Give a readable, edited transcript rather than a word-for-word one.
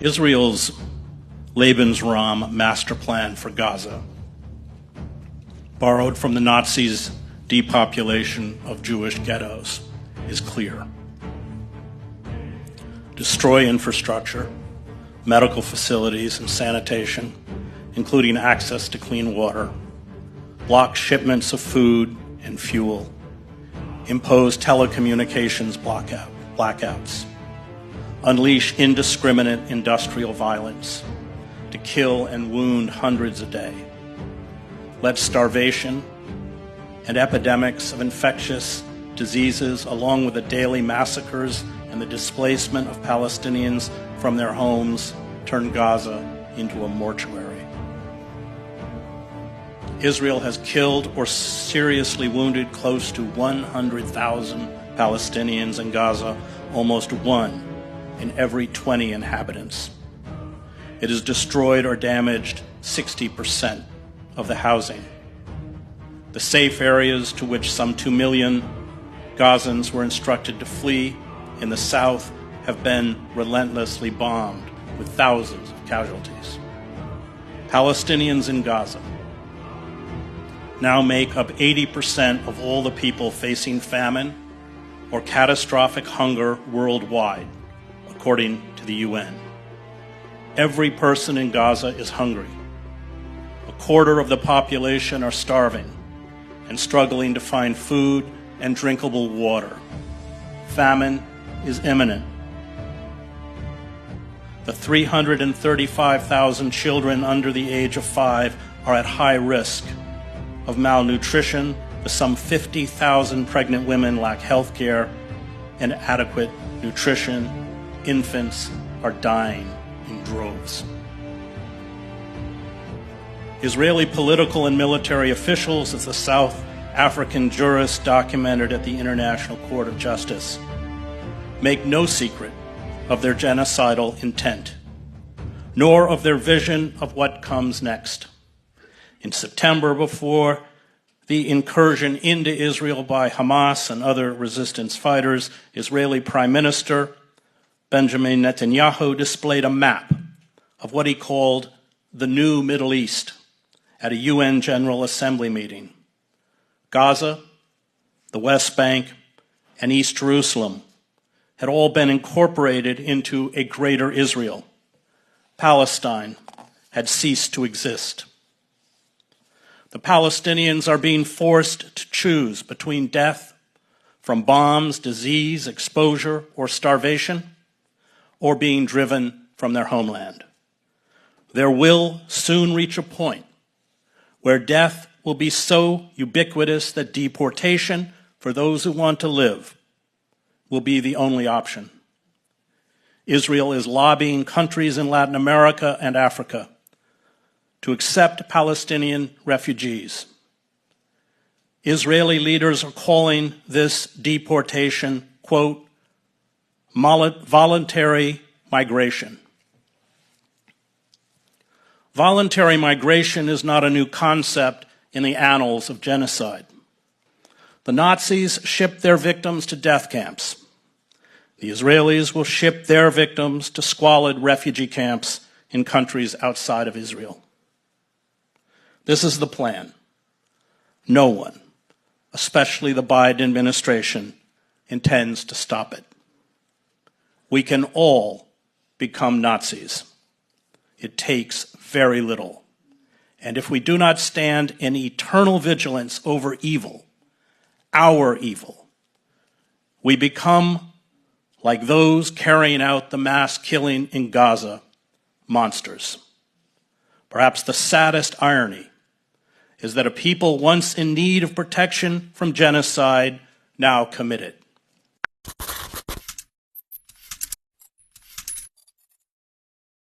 Israel's Lebensraum master plan for Gaza, borrowed from the Nazis' depopulation of Jewish ghettos, is clear. Destroy infrastructure, medical facilities and sanitation, including access to clean water, block shipments of food and fuel, impose telecommunications blackouts, unleash indiscriminate industrial violence to kill and wound hundreds a day, let starvation and epidemics of infectious diseases, along with the daily massacres and the displacement of Palestinians from their homes, turn Gaza into a mortuary. Israel has killed or seriously wounded close to 100,000 Palestinians in Gaza, almost one in every 20 inhabitants. It has destroyed or damaged 60% of the housing. The safe areas to which some 2 million Gazans were instructed to flee in the south have been relentlessly bombed with thousands of casualties. Palestinians in Gaza now make up 80% of all the people facing famine or catastrophic hunger worldwide, according to the UN. Every person in Gaza is hungry. A quarter of the population are starving and struggling to find food and drinkable water. Famine is imminent. The 335,000 children under the age of 5 are at high risk of malnutrition. Some 50,000 pregnant women lack health care and adequate nutrition. Infants are dying in droves. Israeli political and military officials, as the South African jurists documented at the International Court of Justice, make no secret of their genocidal intent, nor of their vision of what comes next. In September, before the incursion into Israel by Hamas and other resistance fighters, Israeli Prime Minister Benjamin Netanyahu displayed a map of what he called the new Middle East at a UN General Assembly meeting. Gaza, the West Bank, and East Jerusalem had all been incorporated into a greater Israel. Palestine had ceased to exist. The Palestinians are being forced to choose between death from bombs, disease, exposure, or starvation, or being driven from their homeland. There will soon reach a point where death will be so ubiquitous that deportation for those who want to live will be the only option. Israel is lobbying countries in Latin America and Africa to accept Palestinian refugees. Israeli leaders are calling this deportation, quote, voluntary migration. Voluntary migration is not a new concept in the annals of genocide. The Nazis shipped their victims to death camps. The Israelis will ship their victims to squalid refugee camps in countries outside of Israel. This is the plan. No one, especially the Biden administration, intends to stop it. We can all become Nazis. It takes very little. And if we do not stand in eternal vigilance over evil, our evil, we become like those carrying out the mass killing in Gaza, monsters. Perhaps the saddest irony is that a people once in need of protection from genocide now commit it.